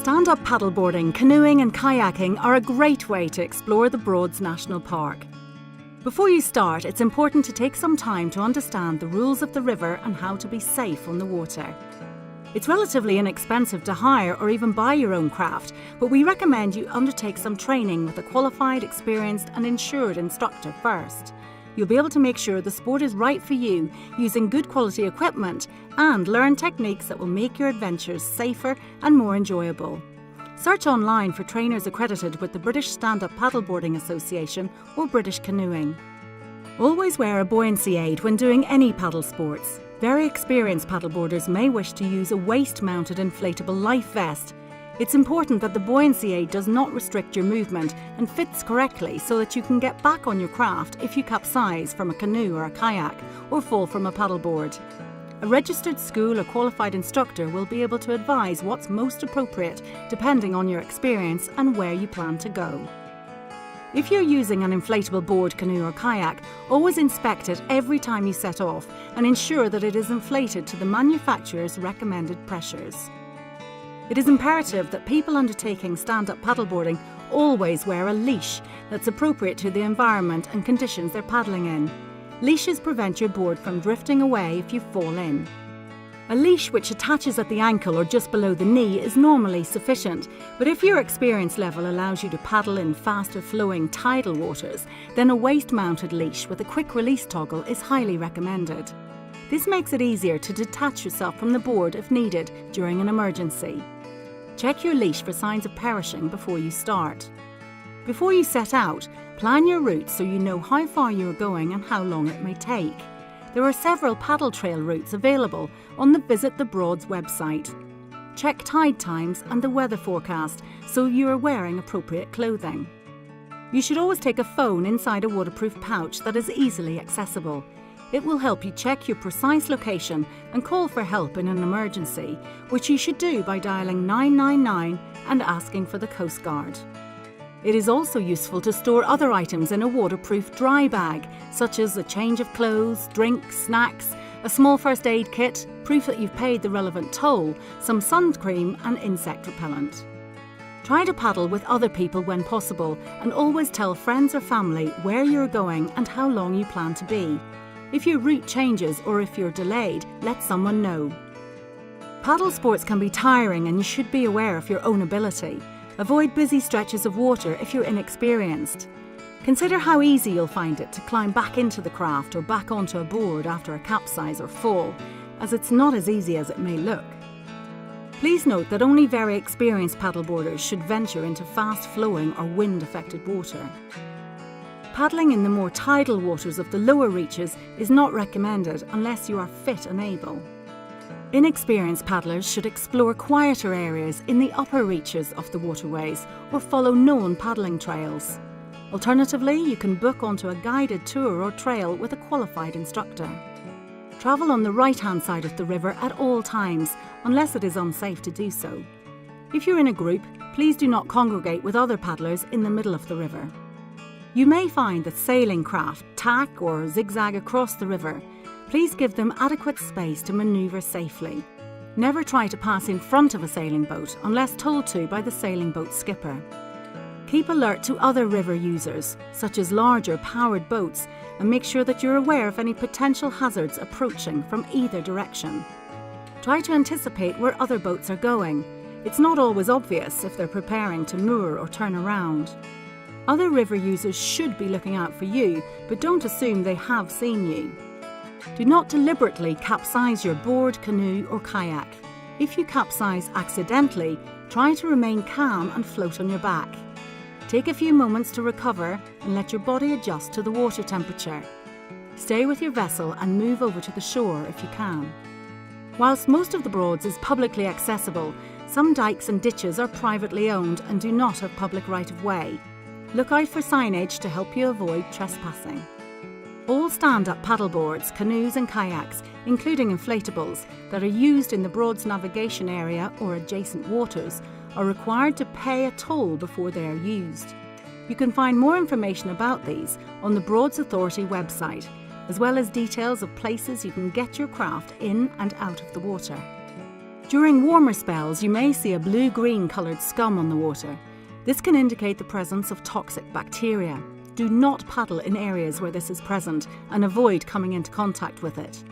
Stand-up paddleboarding, canoeing and kayaking are a great way to explore the Broads National Park. Before you start, it's important to take some time to understand the rules of the river and how to be safe on the water. It's relatively inexpensive to hire or even buy your own craft, but we recommend you undertake some training with a qualified, experienced and insured instructor first. You'll be able to make sure the sport is right for you using good quality equipment and learn techniques that will make your adventures safer and more enjoyable. Search online for trainers accredited with the British Stand-Up Paddleboarding Association or British Canoeing. Always wear a buoyancy aid when doing any paddle sports. Very experienced paddleboarders may wish to use a waist-mounted inflatable life vest. It's important that the buoyancy aid does not restrict your movement and fits correctly so that you can get back on your craft if you capsize from a canoe or a kayak or fall from a paddleboard. A registered school or qualified instructor will be able to advise what's most appropriate depending on your experience and where you plan to go. If you're using an inflatable board, canoe or kayak, always inspect it every time you set off and ensure that it is inflated to the manufacturer's recommended pressures. It is imperative that people undertaking stand-up paddleboarding always wear a leash that's appropriate to the environment and conditions they're paddling in. Leashes prevent your board from drifting away if you fall in. A leash which attaches at the ankle or just below the knee is normally sufficient, but if your experience level allows you to paddle in faster flowing tidal waters, then a waist-mounted leash with a quick release toggle is highly recommended. This makes it easier to detach yourself from the board if needed during an emergency. Check your leash for signs of perishing before you start. Before you set out, plan your route so you know how far you are going and how long it may take. There are several paddle trail routes available on the Visit the Broads website. Check tide times and the weather forecast so you are wearing appropriate clothing. You should always take a phone inside a waterproof pouch that is easily accessible. It will help you check your precise location and call for help in an emergency, which you should do by dialing 999 and asking for the Coast Guard. It is also useful to store other items in a waterproof dry bag, such as a change of clothes, drinks, snacks, a small first aid kit, proof that you've paid the relevant toll, some sun cream and insect repellent. Try to paddle with other people when possible and always tell friends or family where you're going and how long you plan to be. If your route changes or if you're delayed, let someone know. Paddle sports can be tiring and you should be aware of your own ability. Avoid busy stretches of water if you're inexperienced. Consider how easy you'll find it to climb back into the craft or back onto a board after a capsize or fall, as it's not as easy as it may look. Please note that only very experienced paddleboarders should venture into fast-flowing or wind-affected water. Paddling in the more tidal waters of the lower reaches is not recommended unless you are fit and able. Inexperienced paddlers should explore quieter areas in the upper reaches of the waterways or follow known paddling trails. Alternatively, you can book onto a guided tour or trail with a qualified instructor. Travel on the right-hand side of the river at all times, unless it is unsafe to do so. If you're in a group, please do not congregate with other paddlers in the middle of the river. You may find that sailing craft tack or zigzag across the river. Please give them adequate space to manoeuvre safely. Never try to pass in front of a sailing boat unless told to by the sailing boat skipper. Keep alert to other river users, such as larger powered boats, and make sure that you're aware of any potential hazards approaching from either direction. Try to anticipate where other boats are going. It's not always obvious if they're preparing to moor or turn around. Other river users should be looking out for you, but don't assume they have seen you. Do not deliberately capsize your board, canoe or kayak. If you capsize accidentally, try to remain calm and float on your back. Take a few moments to recover and let your body adjust to the water temperature. Stay with your vessel and move over to the shore if you can. Whilst most of the Broads is publicly accessible, some dikes and ditches are privately owned and do not have public right-of-way. Look out for signage to help you avoid trespassing. All stand-up paddleboards, canoes and kayaks, including inflatables, that are used in the Broads navigation area or adjacent waters are required to pay a toll before they are used. You can find more information about these on the Broads Authority website, as well as details of places you can get your craft in and out of the water. During warmer spells, you may see a blue-green coloured scum on the water. This can indicate the presence of toxic bacteria. Do not paddle in areas where this is present and avoid coming into contact with it.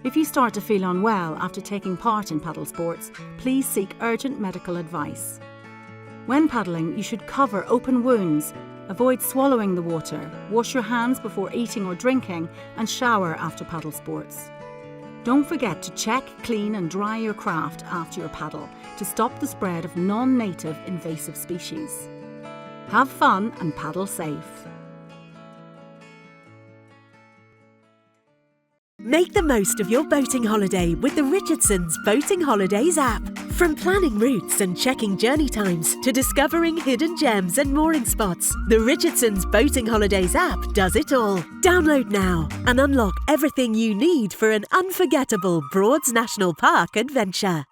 If you start to feel unwell after taking part in paddle sports, please seek urgent medical advice. When paddling, you should cover open wounds, avoid swallowing the water, wash your hands before eating or drinking, and shower after paddle sports. Don't forget to check, clean and dry your craft after your paddle to stop the spread of non-native invasive species. Have fun and paddle safe. Make the most of your boating holiday with the Richardson's Boating Holidays app. From planning routes and checking journey times to discovering hidden gems and mooring spots, the Richardson's Boating Holidays app does it all. Download now and unlock everything you need for an unforgettable Broads National Park adventure.